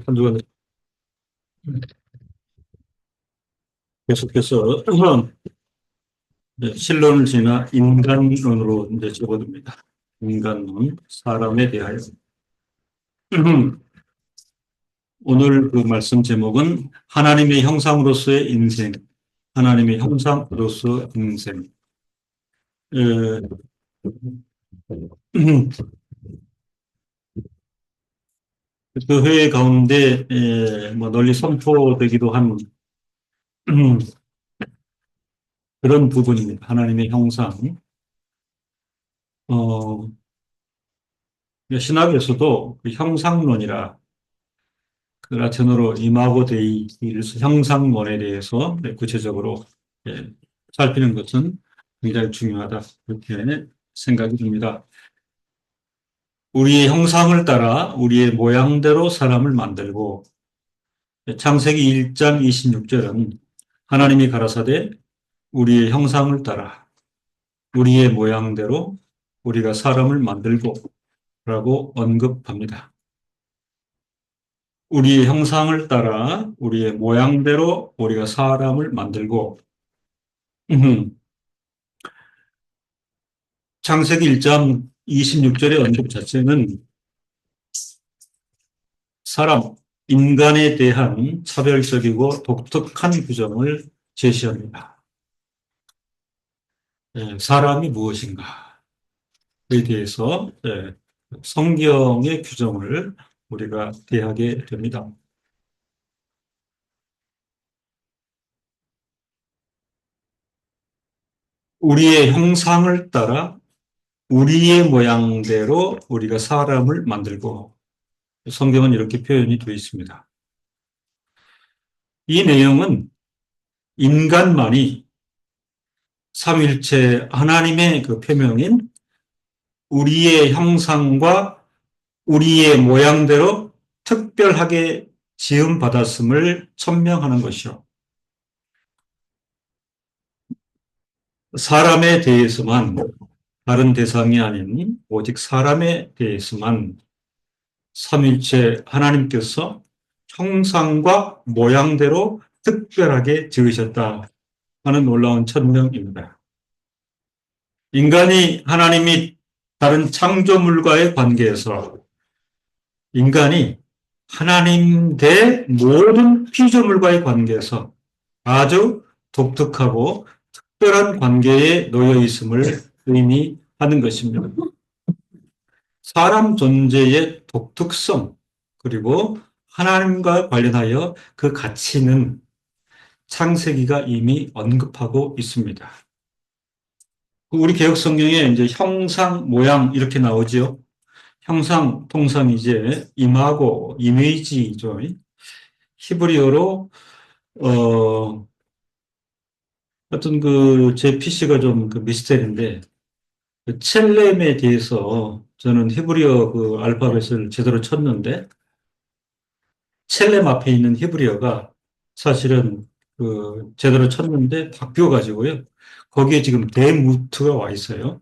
한 주간 계속해서 신론을 지나 인간론으로 이제 접어듭니다. 인간론, 사람에 대하여. 오늘 그 말씀 제목은 하나님의 형상으로서의 인생, 하나님의 형상으로서 인생. 에, 그 회의 가운데 뭐 널리 선포되기도 한 그런 부분입니다. 하나님의 형상. 어, 신학에서도 그 형상론이라 그 라틴어로 이마고 데이, 형상론에 대해서 구체적으로 살피는 것은 굉장히 중요하다. 그렇게 생각이 듭니다. 우리의 형상을 따라 우리의 모양대로 사람을 만들고, 창세기 1장 26절은 하나님이 가라사대 우리의 형상을 따라 우리의 모양대로 우리가 사람을 만들고 라고 언급합니다. 우리의 형상을 따라 우리의 모양대로 우리가 사람을 만들고, 창세기 1장 26절의 언급 자체는 사람, 인간에 대한 차별적이고 독특한 규정을 제시합니다. 사람이 무엇인가에 대해서 성경의 규정을 우리가 대하게 됩니다. 우리의 형상을 따라 우리의 모양대로 우리가 사람을 만들고, 성경은 이렇게 표현이 되어 있습니다. 이 내용은 인간만이 삼위일체 하나님의 그 표명인 우리의 형상과 우리의 모양대로 특별하게 지음받았음을 천명하는 것이요. 사람에 대해서만, 다른 대상이 아닌 오직 사람에 대해서만 삼위일체 하나님께서 형상과 모양대로 특별하게 지으셨다 하는 놀라운 천명입니다. 인간이 하나님이 다른 창조물과의 관계에서 인간이 하나님 대 모든 피조물과의 관계에서 아주 독특하고 특별한 관계에 놓여 있음을 의미하는 것입니다. 사람 존재의 독특성, 그리고 하나님과 관련하여 그 가치는 창세기가 이미 언급하고 있습니다. 우리 개혁 성경에 이제 형상, 모양 이렇게 나오죠. 형상, 통상 이제 이마고, 이미지죠. 히브리어로 어떤 제 PC가 좀 그 미스테리인데, 그 첼렘에 대해서 저는 히브리어 그 알파벳을 제대로 쳤는데, 첼렘 앞에 있는 히브리어가 사실은 그 제대로 쳤는데 바뀌어가지고요. 거기에 지금 데무트가 와 있어요.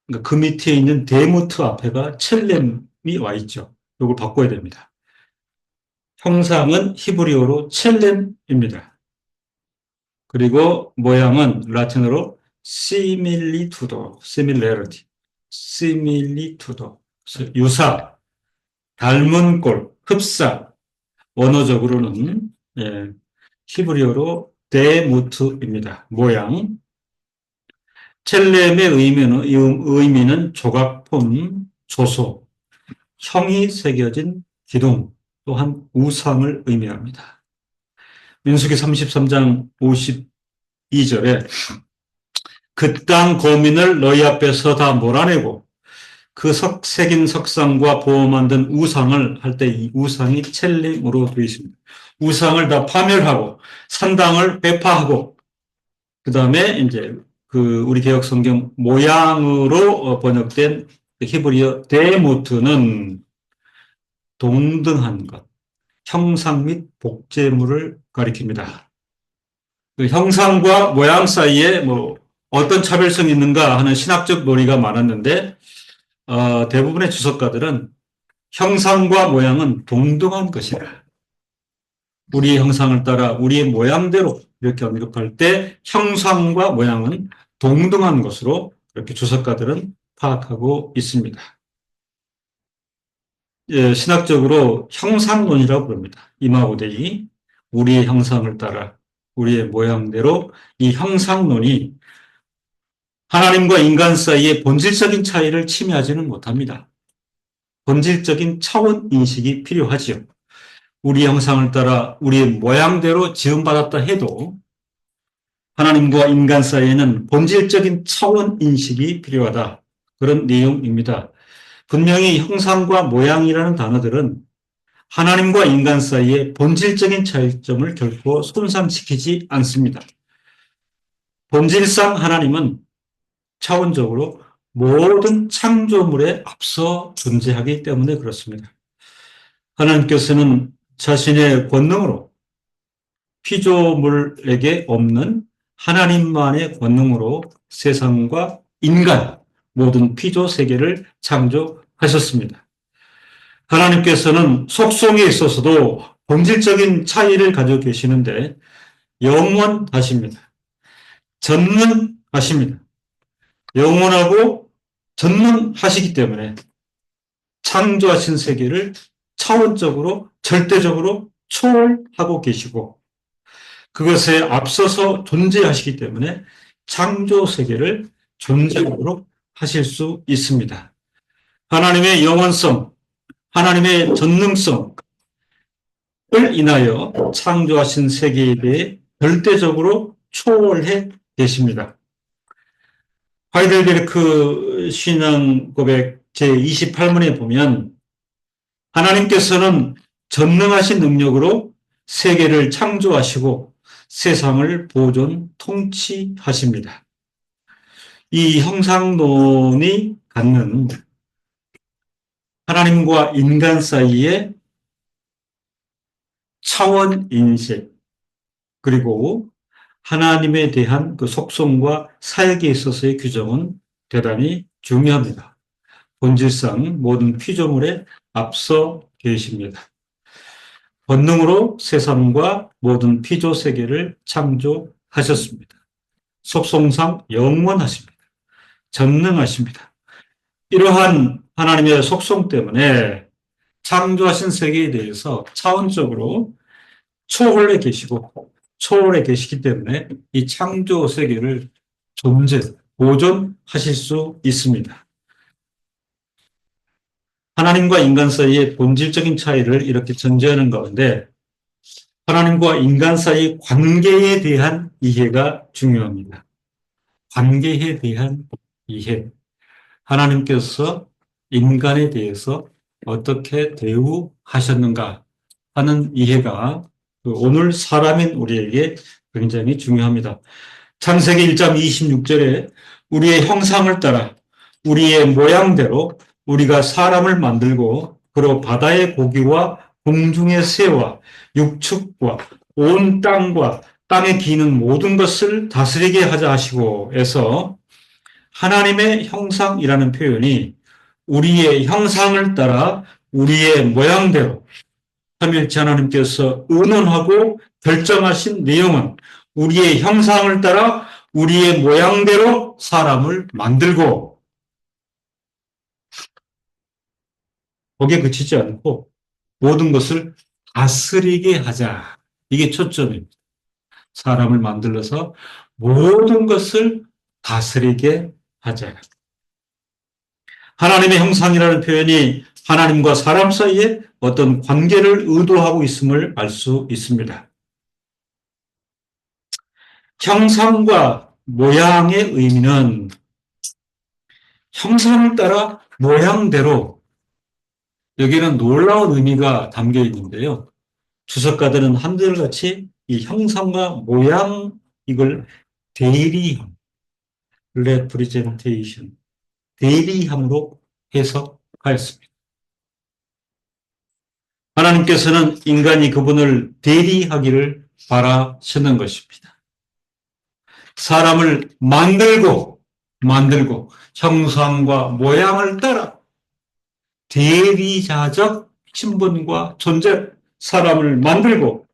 그러니까 그 밑에 있는 데무트 앞에가 첼렘이 와 있죠. 이걸 바꿔야 됩니다. 형상은 히브리어로 첼렘입니다. 그리고 모양은 라틴어로 시밀리투도, 시밀레리티, 시밀리투도, 유사, 닮은 꼴, 흡사, 원어적으로는 히브리어로 데무트입니다. 모양. 첼렘의 의미는 조각품, 조소, 형이 새겨진 기둥, 또한 우상을 의미합니다. 민수기 33장 52절에 그 땅 거민을 너희 앞에서 다 몰아내고 그 새긴 석상과 보호 만든 우상을 할 때 이 우상이 첼렘으로 되어 있습니다. 우상을 다 파멸하고 산당을 회파하고, 그 다음에 이제 우리 개혁 성경 모양으로 번역된 히브리어 데모트는 동등한 것, 형상 및 복제물을 가리킵니다. 그 형상과 모양 사이에 뭐 어떤 차별성이 있는가 하는 신학적 논의가 많았는데, 대부분의 주석가들은 형상과 모양은 동등한 것이다. 우리의 형상을 따라 우리의 모양대로 이렇게 언급할 때 형상과 모양은 동등한 것으로 이렇게 주석가들은 파악하고 있습니다. 예, 신학적으로 형상론이라고 부릅니다. 이마고데이, 우리의 형상을 따라 우리의 모양대로 이 형상론이 하나님과 인간 사이의 본질적인 차이를 침해하지는 못합니다. 본질적인 차원 인식이 필요하지요. 우리 형상을 따라 우리의 모양대로 지음받았다 해도 하나님과 인간 사이에는 본질적인 차원 인식이 필요하다. 그런 내용입니다. 분명히 형상과 모양이라는 단어들은 하나님과 인간 사이의 본질적인 차이점을 결코 손상시키지 않습니다. 본질상 하나님은 차원적으로 모든 창조물에 앞서 존재하기 때문에 그렇습니다. 하나님께서는 자신의 권능으로 피조물에게 없는 하나님만의 권능으로 세상과 인간, 모든 피조 세계를 창조하셨습니다. 하나님께서는 속성에 있어서도 본질적인 차이를 가지고 계시는데 영원하십니다. 전능하십니다. 영원하고 전능하시기 때문에 창조하신 세계를 차원적으로 절대적으로 초월하고 계시고 그것에 앞서서 존재하시기 때문에 창조 세계를 존재하도록 하실 수 있습니다. 하나님의 영원성, 하나님의 전능성을 인하여 창조하신 세계에 대해 절대적으로 초월해 계십니다. 하이델베르크 신앙 고백 제28문에 보면 하나님께서는 전능하신 능력으로 세계를 창조하시고 세상을 보존 통치하십니다. 이 형상론이 갖는 하나님과 인간 사이의 차원 인식 그리고 하나님에 대한 그 속성과 사역에 있어서의 규정은 대단히 중요합니다. 본질상 모든 피조물에 앞서 계십니다. 권능으로 세상과 모든 피조 세계를 창조하셨습니다. 속성상 영원하십니다. 전능하십니다. 이러한 하나님의 속성 때문에 창조하신 세계에 대해서 차원적으로 초월해 계시고 초월해 계시기 때문에 이 창조 세계를 보존하실 수 있습니다. 하나님과 인간 사이의 본질적인 차이를 이렇게 전제하는 가운데 하나님과 인간 사이의 관계에 대한 이해가 중요합니다. 관계에 대한 이해. 하나님께서 인간에 대해서 어떻게 대우하셨는가 하는 이해가 오늘 사람인 우리에게 굉장히 중요합니다. 창세기 1장 26절에 우리의 형상을 따라 우리의 모양대로 우리가 사람을 만들고 그로 바다의 고기와 공중의 새와 육축과 온 땅과 땅에 기는 모든 것을 다스리게 하자 하시고 해서 하나님의 형상이라는 표현이 우리의 형상을 따라 우리의 모양대로 삼위일체 하나님께서 의논하고 결정하신 내용은 우리의 형상을 따라 우리의 모양대로 사람을 만들고 거기에 그치지 않고 모든 것을 다스리게 하자. 이게 초점입니다. 사람을 만들어서 모든 것을 다스리게 하자. 하나님의 형상이라는 표현이 하나님과 사람 사이에 어떤 관계를 의도하고 있음을 알 수 있습니다. 형상과 모양의 의미는 형상을 따라 모양대로 여기에는 놀라운 의미가 담겨 있는데요. 주석가들은 한결같이 이 형상과 모양 이걸 대리함, representation, 대리함으로 해석하였습니다. 하나님께서는 인간이 그분을 대리하기를 바라시는 것입니다. 사람을 만들고 형상과 모양을 따라 대리자적 신분과 존재, 사람을 만들고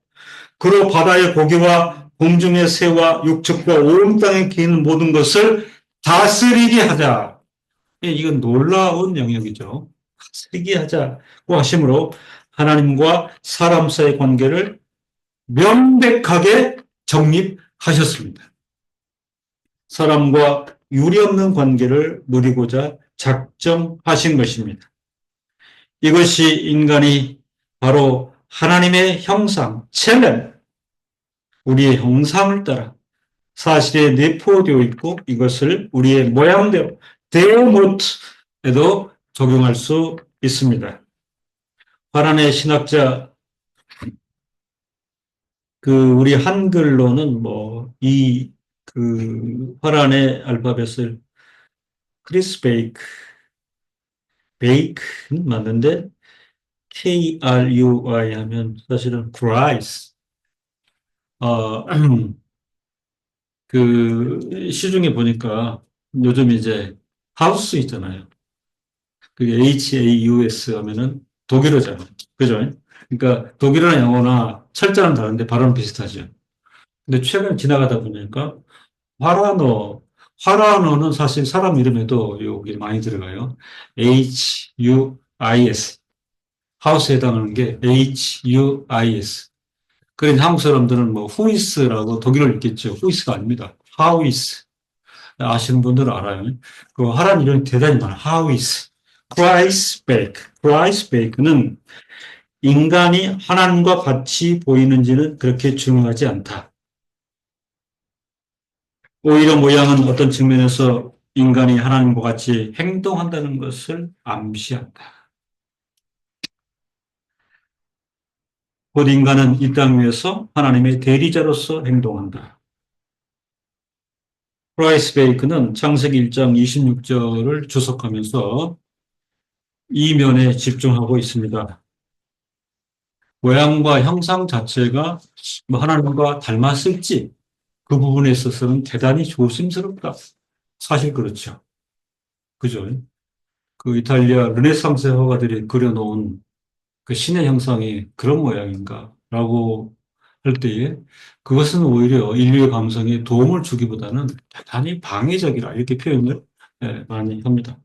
그로 바다의 고기와 공중의 새와 육축과 온 땅에 기는 모든 것을 다스리게 하자. 이건 놀라운 영역이죠. 다스리게 하자고 하심으로 하나님과 사람 사이의 관계를 명백하게 정립하셨습니다. 사람과 유리없는 관계를 누리고자 작정하신 것입니다. 이것이 인간이 바로 하나님의 형상, 첼렘, 우리의 형상을 따라 사실에 내포되어 있고 이것을 우리의 모양대로 데모트에도 적용할 수 있습니다. 화란의 신학자 우리 한글로는 화란의 알파벳을 크리스 베이크는 맞는데 KRUI 하면 사실은 크라이스. 시중에 보니까 요즘 이제 하우스 있잖아요. 그게 HAUS 하면은 독일어잖아요. 그죠? 그러니까 독일어나 영어나 철자는 다른데 발음은 비슷하죠. 근데 최근 지나가다 보니까 화라너는 사실 사람 이름에도 여기 많이 들어가요. HUIS. 하우스에 해당하는 게 HUIS. 그래서 한국 사람들은 후이스라고 독일어를 읽겠죠. 후이스가 아닙니다. 하우이스. 아시는 분들은 알아요. 하라는 이름이 대단히 많아요. 하우이스. 크라이스베이크는 인간이 하나님과 같이 보이는지는 그렇게 중요하지 않다. 오히려 모양은 어떤 측면에서 인간이 하나님과 같이 행동한다는 것을 암시한다. 곧 인간은 이 땅 위에서 하나님의 대리자로서 행동한다. 프라이스 베이크는 창세기 1장 26절을 주석하면서 이 면에 집중하고 있습니다. 모양과 형상 자체가 하나님과 닮았을지 그 부분에 있어서는 대단히 조심스럽다. 사실 그렇죠. 그죠? 이탈리아 르네상스 화가들이 그려놓은 그 신의 형상이 그런 모양인가라고 할 때에 그것은 오히려 인류의 감성에 도움을 주기보다는 대단히 방해적이라 이렇게 표현을 많이 합니다.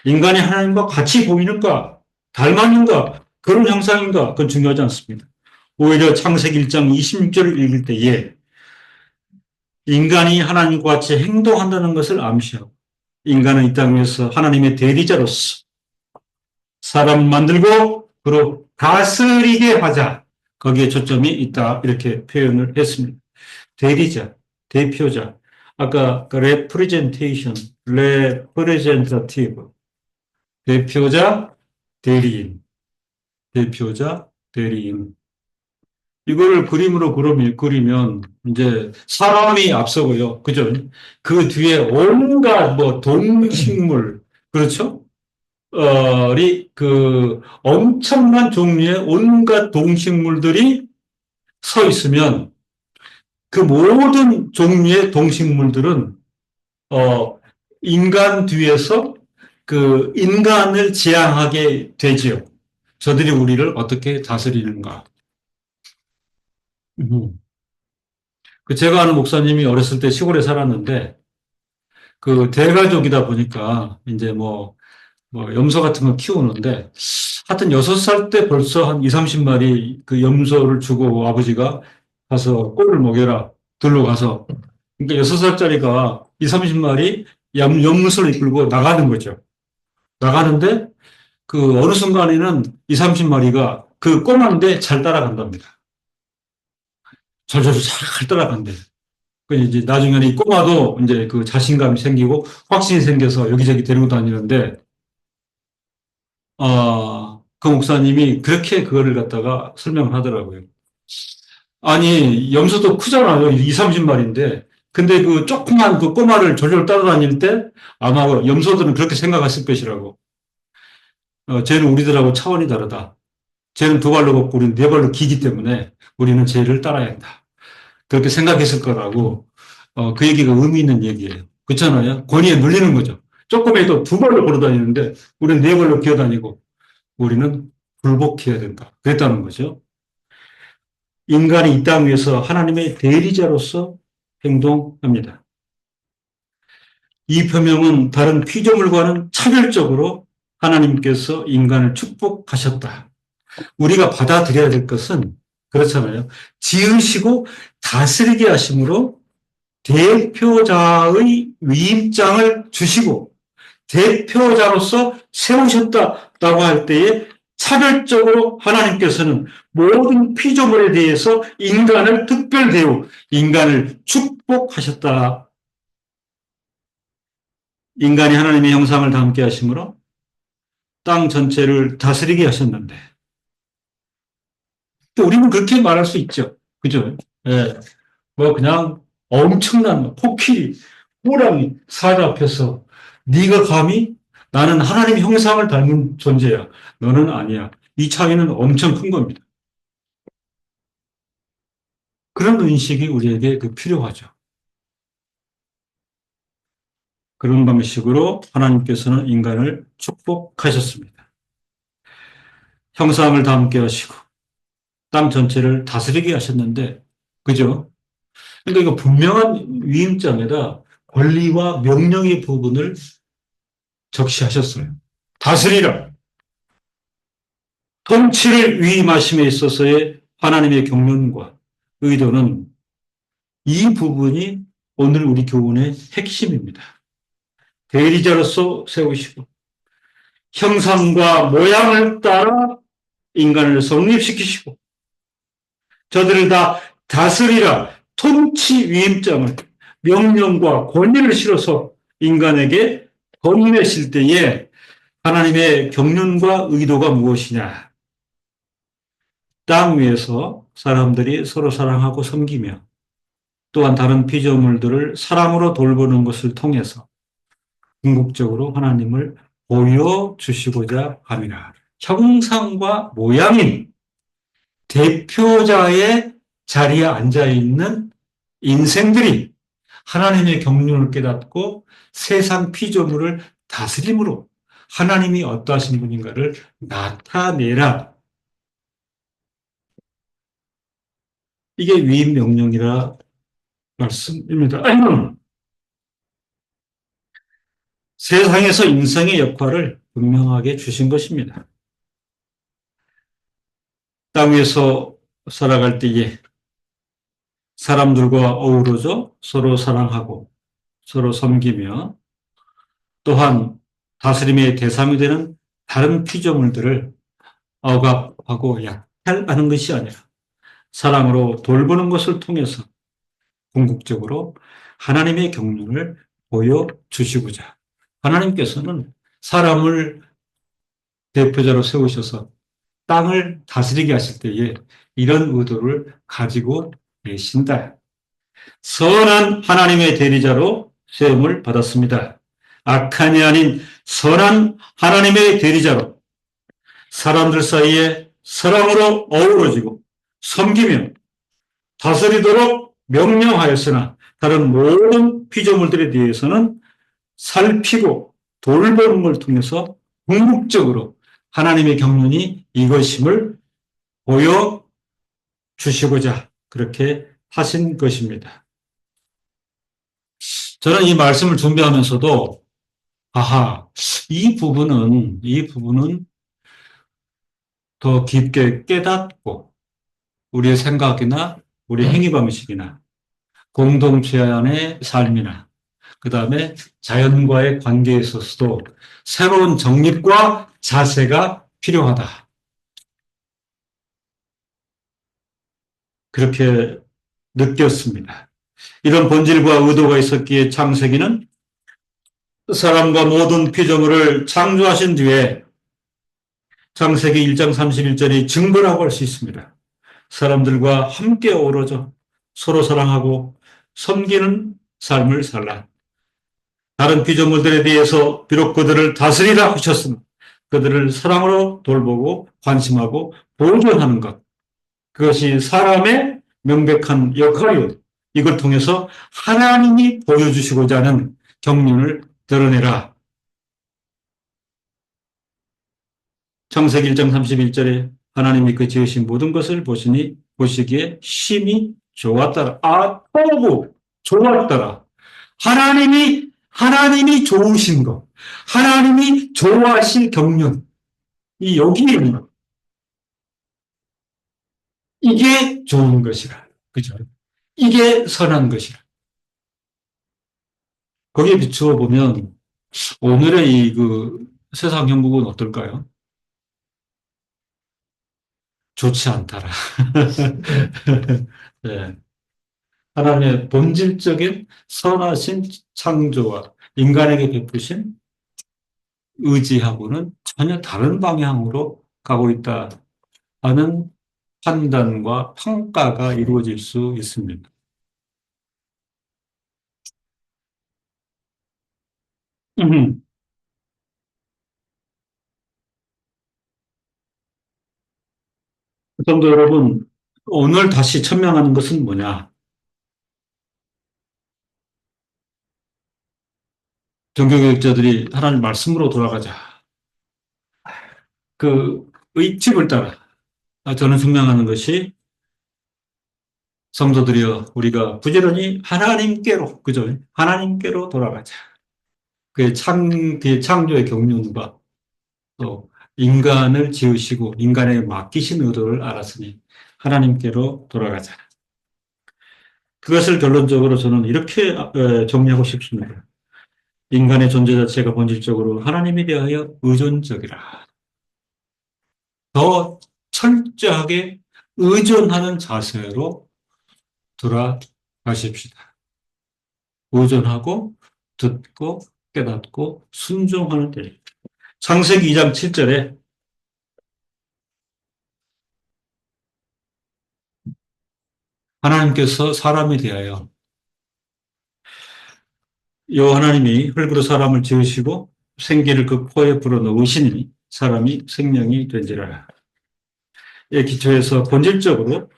인간이 하나님과 같이 보이는가, 닮았는가, 그런 형상인가, 그건 중요하지 않습니다. 오히려 창세기 1장 26절을 읽을 때에 인간이 하나님과 같이 행동한다는 것을 암시하고 인간은 이 땅 위에서 하나님의 대리자로서 사람 만들고 그로 다스리게 하자. 거기에 초점이 있다. 이렇게 표현을 했습니다. 대리자, 대표자. 아까 representation, representative. 대표자, 대리인. 대표자, 대리인. 이거를 그림으로 그리면 이제 사람이 앞서고요. 그죠? 그 뒤에 온갖 동식물, 그렇죠? 엄청난 종류의 온갖 동식물들이 서 있으면 그 모든 종류의 동식물들은, 인간 뒤에서 그 인간을 지향하게 되지요. 저들이 우리를 어떻게 다스리는가. 제가 아는 목사님이 어렸을 때 시골에 살았는데, 대가족이다 보니까, 이제 염소 같은 거 키우는데, 하여튼 6살 때 벌써 한 2, 30마리 그 염소를 주고 아버지가 가서 꼴을 먹여라. 들러 가서. 그러니까 6살짜리가 2, 30마리 염소를 이끌고 나가는 거죠. 나가는데, 어느 순간에는 2, 30마리가 그 꼬마인데 잘 따라간답니다. 절절절 잘 따라간대. 이제 나중에는 이 꼬마도 이제 그 자신감이 생기고 확신이 생겨서 여기저기 데리고 다니는데, 그 목사님이 그렇게 그거를 갖다가 설명을 하더라고요. 아니, 염소도 크잖아요. 2, 30마리인데. 근데 그 조그만 그 꼬마를 졸졸 따라다닐 때 아마 염소들은 그렇게 생각했을 것이라고. 쟤는 우리들하고 차원이 다르다. 쟤는 2발로 걷고 우리는 4발로 기기 때문에 우리는 쟤를 따라야 한다. 그렇게 생각했을 거라고, 그 얘기가 의미 있는 얘기예요. 그렇잖아요. 권위에 눌리는 거죠. 조금에도 2발로 걸어 다니는데 우리는 4발로 기어 다니고 우리는 굴복해야 된다. 그랬다는 거죠. 인간이 이 땅 위에서 하나님의 대리자로서 행동합니다. 이 표명은 다른 피조물과는 차별적으로 하나님께서 인간을 축복하셨다. 우리가 받아들여야 될 것은 그렇잖아요. 지으시고 다스리게 하심으로 대표자의 위임장을 주시고 대표자로서 세우셨다라고 할 때에 차별적으로 하나님께서는 모든 피조물에 대해서 인간을 특별 대우, 인간을 축복하셨다. 인간이 하나님의 형상을 담게 하심으로 땅 전체를 다스리게 하셨는데 또 우리는 그렇게 말할 수 있죠. 그죠? 예. 뭐 그냥 엄청난 코끼리, 호랑이, 사자 앞에서 네가 감히 나는 하나님의 형상을 닮은 존재야. 너는 아니야. 이 차이는 엄청 큰 겁니다. 그런 인식이 우리에게 필요하죠. 그런 방식으로 하나님께서는 인간을 축복하셨습니다. 형상을 담게 하시고 땅 전체를 다스리게 하셨는데, 그죠? 그러니까 이거 분명한 위임장에다 권리와 명령의 부분을 적시하셨어요. 다스리라. 통치를 위임하심에 있어서의 하나님의 경륜과 의도는 이 부분이 오늘 우리 교훈의 핵심입니다. 대리자로서 세우시고 형상과 모양을 따라 인간을 성립시키시고 저들을 다 다스리라 통치 위임장을 명령과 권위를 실어서 인간에게 건네실 때에 하나님의 경륜과 의도가 무엇이냐? 땅 위에서 사람들이 서로 사랑하고 섬기며 또한 다른 피조물들을 사랑으로 돌보는 것을 통해서 궁극적으로 하나님을 보여주시고자 함이라. 형상과 모양인 대표자의 자리에 앉아있는 인생들이 하나님의 경륜을 깨닫고 세상 피조물을 다스림으로 하나님이 어떠하신 분인가를 나타내라. 이게 위임 명령이라 말씀입니다. 세상에서 인생의 역할을 분명하게 주신 것입니다. 땅 위에서 살아갈 때에 사람들과 어우러져 서로 사랑하고 서로 섬기며 또한 다스림의 대상이 되는 다른 피조물들을 억압하고 약탈하는 것이 아니라 사랑으로 돌보는 것을 통해서 궁극적으로 하나님의 경륜을 보여주시고자 하나님께서는 사람을 대표자로 세우셔서 땅을 다스리게 하실 때에 이런 의도를 가지고 계신다. 선한 하나님의 대리자로 세움을 받았습니다. 악한이 아닌 선한 하나님의 대리자로 사람들 사이에 사랑으로 어우러지고 섬기며 다스리도록 명령하였으나 다른 모든 피조물들에 대해서는 살피고 돌보는 걸 통해서 궁극적으로 하나님의 경륜이 이것임을 보여주시고자 그렇게 하신 것입니다. 저는 이 말씀을 준비하면서도 이 부분은 더 깊게 깨닫고 우리의 생각이나 우리 행위 방식이나 공동체 안의 삶이나 그 다음에 자연과의 관계에 있어서도 새로운 정립과 자세가 필요하다. 그렇게 느꼈습니다. 이런 본질과 의도가 있었기에 창세기는 사람과 모든 피조물을 창조하신 뒤에 창세기 1장 31절이 증거라고 할 수 있습니다. 사람들과 함께 어우러져 서로 사랑하고 섬기는 삶을 살라. 다른 피조물들에 대해서 비록 그들을 다스리라 하셨으나 그들을 사랑으로 돌보고 관심하고 보존하는 것. 그것이 사람의 명백한 역할이요. 이걸 통해서 하나님이 보여주시고자 하는 경륜을 드러내라. 창세기 1장 31절에 하나님이 그 지으신 모든 것을 보시기에 심히 좋았더라. 또고 좋았더라. 하나님이 좋으신 것, 하나님이 좋아하실 경륜, 여기에 있는 것. 이게 좋은 것이라. 그죠? 이게 선한 것이라. 거기에 비추어 보면 오늘의 세상 형국은 어떨까요? 좋지 않더라. 네. 하나님의 본질적인 선하신 창조와 인간에게 베푸신 의지하고는 전혀 다른 방향으로 가고 있다 하는 판단과 평가가 이루어질 수 있습니다. 성도 여러분, 오늘 다시 천명하는 것은 뭐냐? 종교개혁자들이 하나님 말씀으로 돌아가자. 그 의집을 따라 저는 증명하는 것이 성도들이여 우리가 부지런히 하나님께로 그죠? 하나님께로 돌아가자. 그 창조의 경륜과 또 인간을 지으시고 인간에게 맡기신 의도를 알았으니 하나님께로 돌아가자. 그것을 결론적으로 저는 이렇게 정리하고 싶습니다. 인간의 존재 자체가 본질적으로 하나님에 대하여 의존적이라. 더 철저하게 의존하는 자세로 돌아가십시다. 의존하고 듣고 깨닫고 순종하는 때. 창세기 2장 7절에 하나님께서 사람에 대하여 여 하나님이 흙으로 사람을 지으시고 생기를 그 코에 불어넣으시니 사람이 생명이 된지라. 이 기초에서 본질적으로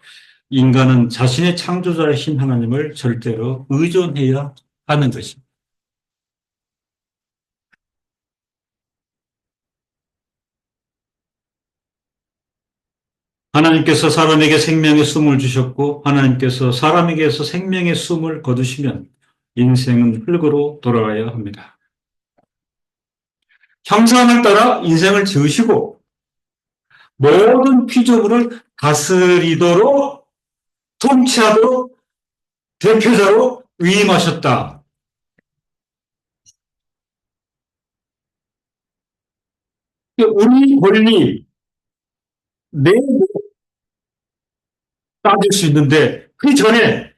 인간은 자신의 창조자이신 하나님을 절대로 의존해야 하는 것입니다. 하나님께서 사람에게 생명의 숨을 주셨고 하나님께서 사람에게서 생명의 숨을 거두시면 인생은 흙으로 돌아가야 합니다. 형상을 따라 인생을 지으시고 모든 피조물을 다스리도록 통치하도록 대표자로 위임하셨다. 우리 권리 내부 따질 수 있는데 그 전에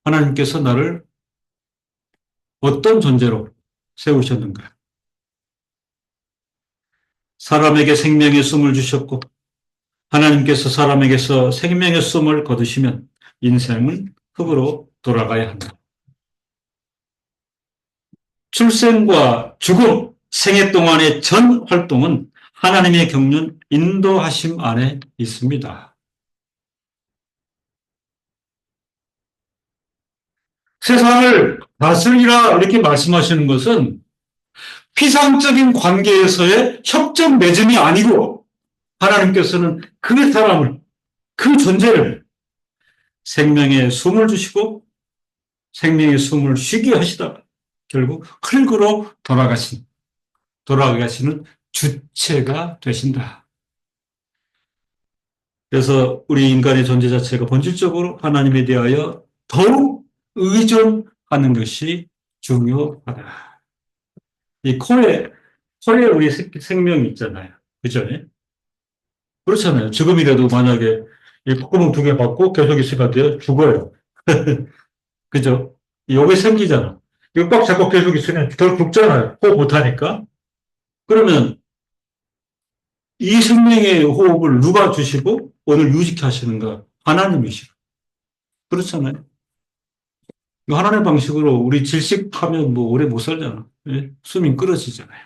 하나님께서 나를 어떤 존재로 세우셨는가? 사람에게 생명의 숨을 주셨고 하나님께서 사람에게서 생명의 숨을 거두시면 인생은 흙으로 돌아가야 한다. 출생과 죽음, 생애 동안의 전 활동은 하나님의 경륜 인도하심 안에 있습니다. 세상을 다스리라 이렇게 말씀하시는 것은 피상적인 관계에서의 협정 맺음이 아니고 하나님께서는 그 사람을, 그 존재를 생명의 숨을 주시고 생명의 숨을 쉬게 하시다가 결국 흙으로 돌아가시는 주체가 되신다. 그래서 우리 인간의 존재 자체가 본질적으로 하나님에 대하여 더욱 의존하는 것이 중요하다. 이 코에 우리 생명이 있잖아요. 그죠? 그렇잖아요. 지금이라도 만약에 이 콧구멍 2개 받고 계속 있으면 안 돼요? 죽어요. 그죠? 요게 생기잖아. 이거 꽉 잡고 계속 있으면 덜 죽잖아요. 호흡 못하니까. 그러면 이 생명의 호흡을 누가 주시고 오늘 유지케 하시는가? 하나님이시고. 그렇잖아요. 하나님의 방식으로 우리 질식하면 뭐 오래 못 살잖아. 예? 숨이 끊어지잖아요.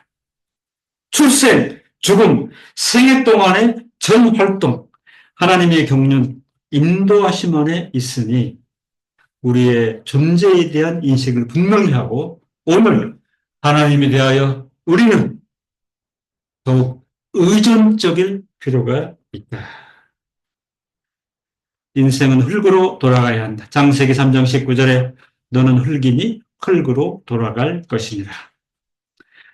출생, 죽음, 생애 동안의 전 활동, 하나님의 경륜, 인도하심 안에 있으니 우리의 존재에 대한 인식을 분명히 하고 오늘 하나님에 대하여 우리는 더욱 의존적일 필요가 있다. 인생은 흙으로 돌아가야 한다. 창세기 3장 19절에 너는 흙이니 흙으로 돌아갈 것이니라.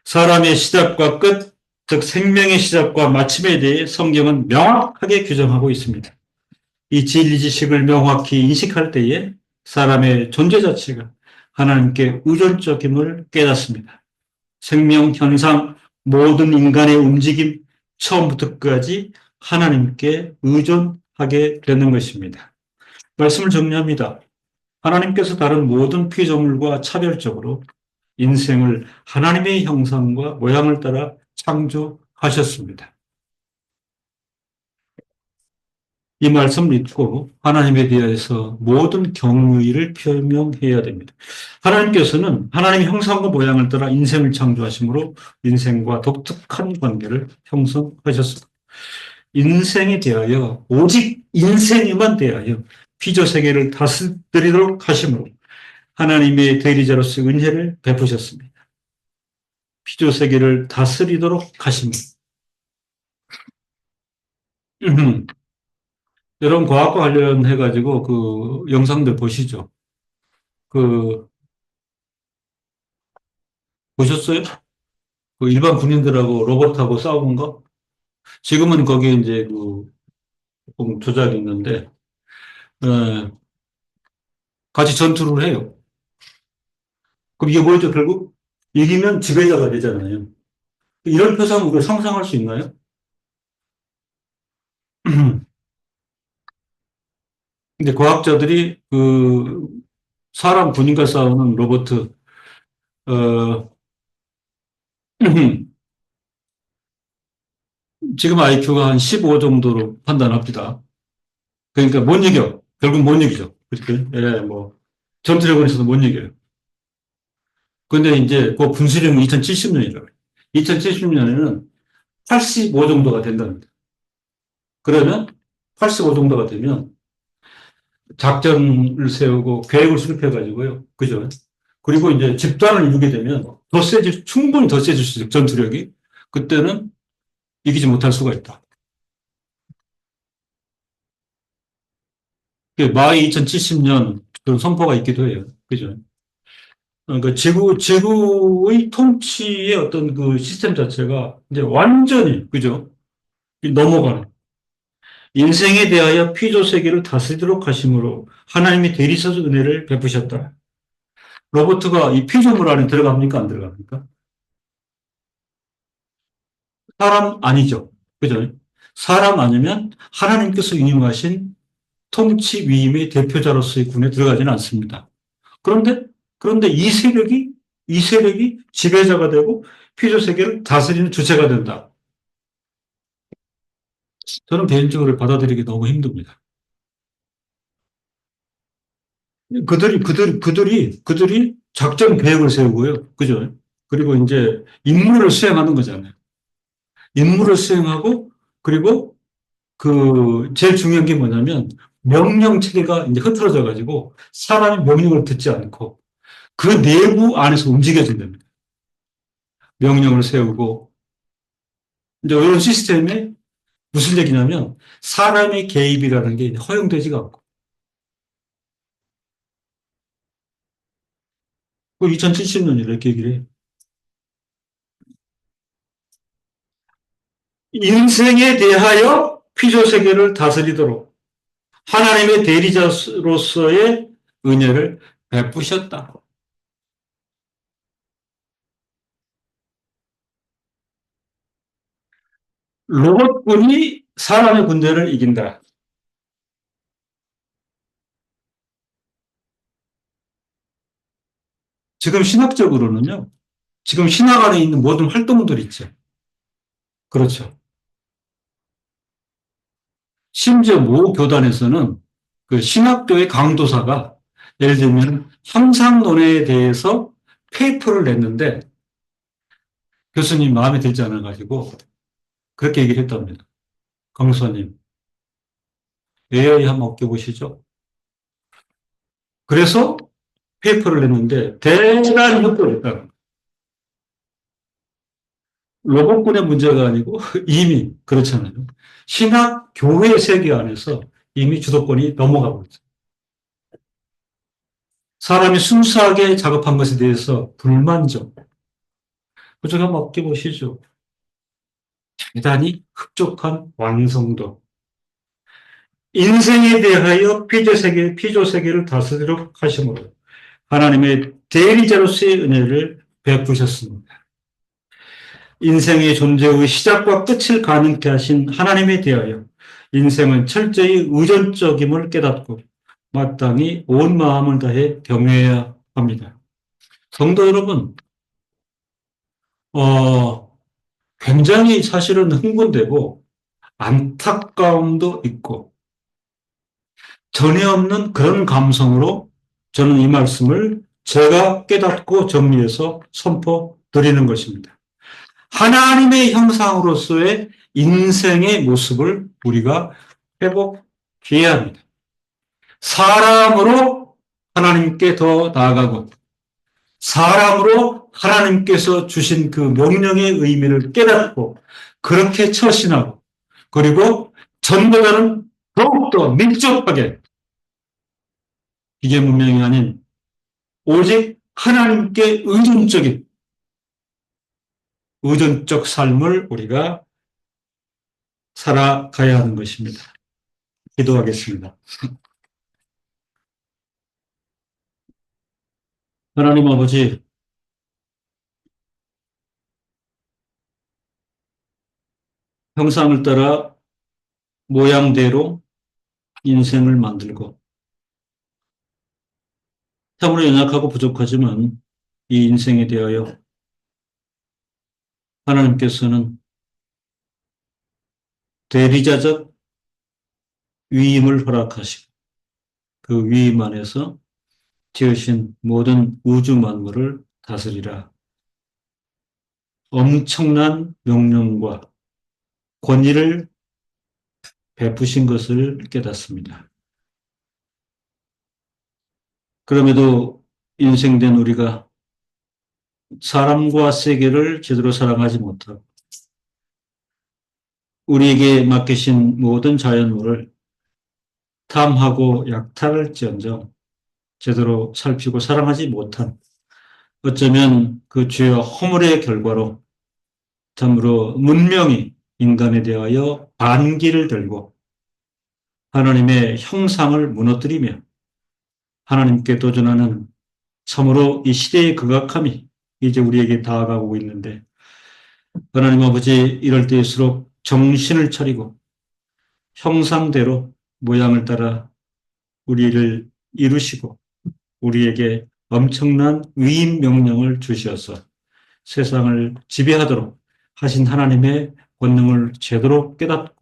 사람의 시작과 끝, 즉 생명의 시작과 마침에 대해 성경은 명확하게 규정하고 있습니다. 이 진리 지식을 명확히 인식할 때에 사람의 존재 자체가 하나님께 의존적임을 깨닫습니다. 생명, 현상, 모든 인간의 움직임, 처음부터 끝까지 하나님께 의존하게 되는 것입니다. 말씀을 정리합니다. 하나님께서 다른 모든 피조물과 차별적으로 인생을 하나님의 형상과 모양을 따라 창조하셨습니다. 이 말씀 믿고 하나님에 대해서 모든 경의를 표명해야 됩니다. 하나님께서는 하나님의 형상과 모양을 따라 인생을 창조하심으로 인생과 독특한 관계를 형성하셨습니다. 인생에 대하여 오직 인생에만 대하여 피조세계를 다스리도록 하심으로 하나님의 대리자로서 은혜를 베푸셨습니다. 피조세계를 다스리도록 하심으로 여러분 과학과 관련해가지고 그 영상들 보시죠. 그 보셨어요? 그 일반 군인들하고 로봇하고 싸우는 거? 지금은 거기에 이제 그 조작이 있는데 어, 같이 전투를 해요. 그럼 이게 뭐죠? 결국 이기면 지배자가 되잖아요. 이런 표상 우리가 상상할 수 있나요? 근데 과학자들이 그 사람 군인과 싸우는 로봇 어, 지금 IQ가 한 15 정도로 판단합니다. 그러니까 못 이겨. 결국 못 이기죠. 그렇게. 예, 뭐 전투력원에서도 못 이겨요. 근데 이제 그 분수령은 2070년이라고 해요. 2070년에는 85 정도가 된답니다. 그러면 85 정도가 되면 작전을 세우고 계획을 수립해가지고요. 그죠? 그리고 이제 집단을 이루게 되면 충분히 더 세질 수 있어요. 전투력이. 그때는 이기지 못할 수가 있다. 마이 2070년 그런 선포가 있기도 해요. 그죠? 그러니까 지구의 통치의 어떤 그 시스템 자체가 이제 완전히, 그죠? 넘어가는. 인생에 대하여 피조 세계를 다스리도록 하심으로 하나님이 대리소서 은혜를 베푸셨다. 로버트가 이 피조물 안에 들어갑니까? 안 들어갑니까? 사람 아니죠. 그죠? 사람 아니면 하나님께서 인용하신 통치 위임의 대표자로서의 군에 들어가지는 않습니다. 그런데, 그런데 이 세력이 지배자가 되고 피조 세계를 다스리는 주체가 된다. 저는 개인적으로 받아들이기 너무 힘듭니다. 그들이 작전 계획을 세우고요. 그죠? 그리고 이제 임무를 수행하는 거잖아요. 임무를 수행하고, 그리고 제일 중요한 게 뭐냐면, 명령 체계가 이제 흐트러져 가지고, 사람이 명령을 듣지 않고, 그 내부 안에서 움직여진답니다. 명령을 세우고, 이제 이런 시스템에 무슨 얘기냐면, 사람의 개입이라는 게 허용되지가 않고, 그 2070년이 이렇게 얘기를 해요. 인생에 대하여 피조세계를 다스리도록 하나님의 대리자로서의 은혜를 베푸셨다. 로봇군이 사람의 군대를 이긴다. 지금 신학적으로는요. 지금 신학 안에 있는 모든 활동들 있죠. 그렇죠. 심지어 모 교단에서는 그 신학교의 강도사가 예를 들면 형상론에 대해서 페이퍼를 냈는데 교수님 마음에 들지 않아가지고 그렇게 얘기를 했답니다. 강사님, AI 한번 맡겨보시죠. 그래서 페이퍼를 냈는데 대단히 협조를 했다. 로봇군의 문제가 아니고 이미 그렇잖아요. 신학 교회 세계 안에서 이미 주도권이 넘어가 버렸어요. 사람이 순수하게 작업한 것에 대해서 불만족. 그중에 한번 맡겨보시죠. 대단히 흡족한 완성도. 인생에 대하여 피조세계를 다스리도록 하심으로 하나님의 대리자로서의 은혜를 베푸셨습니다. 인생의 존재의 시작과 끝을 가능케 하신 하나님에 대하여 인생은 철저히 의존적임을 깨닫고 마땅히 온 마음을 다해 경외해야 합니다. 성도 여러분, 굉장히 사실은 흥분되고 안타까움도 있고 전혀 없는 그런 감성으로 저는 이 말씀을 제가 깨닫고 정리해서 선포드리는 것입니다. 하나님의 형상으로서의 인생의 모습을 우리가 회복해야 합니다. 사람으로 하나님께 더 나아가고 사람으로 하나님께서 주신 그 명령의 의미를 깨닫고 그렇게 처신하고 그리고 전보다는 더욱더 밀접하게 기계 문명이 아닌 오직 하나님께 의존적 삶을 우리가 살아가야 하는 것입니다. 기도하겠습니다. 하나님 아버지, 형상을 따라 모양대로 인생을 만들고 참으로 연약하고 부족하지만 이 인생에 대하여 하나님께서는 대리자적 위임을 허락하시고 그 위임 안에서 지으신 모든 우주 만물을 다스리라. 엄청난 명령과 권위를 베푸신 것을 깨닫습니다. 그럼에도 인생된 우리가 사람과 세계를 제대로 사랑하지 못하고 우리에게 맡기신 모든 자연물을 탐하고 약탈할지언정 제대로 살피고 사랑하지 못한 어쩌면 그 죄와 허물의 결과로 참으로 문명이 인간에 대하여 반기를 들고 하나님의 형상을 무너뜨리며 하나님께 도전하는 참으로 이 시대의 극악함이 이제 우리에게 다가가고 있는데 하나님 아버지 이럴 때일수록 정신을 차리고 형상대로 모양을 따라 우리를 이루시고 우리에게 엄청난 위임 명령을 주셔서 세상을 지배하도록 하신 하나님의 권능을 제대로 깨닫고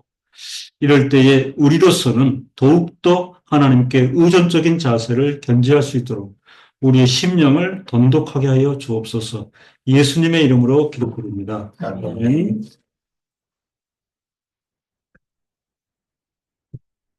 이럴 때에 우리로서는 더욱더 하나님께 의존적인 자세를 견지할 수 있도록 우리의 심령을 돈독하게 하여 주옵소서. 예수님의 이름으로 기도드립니다. 아멘.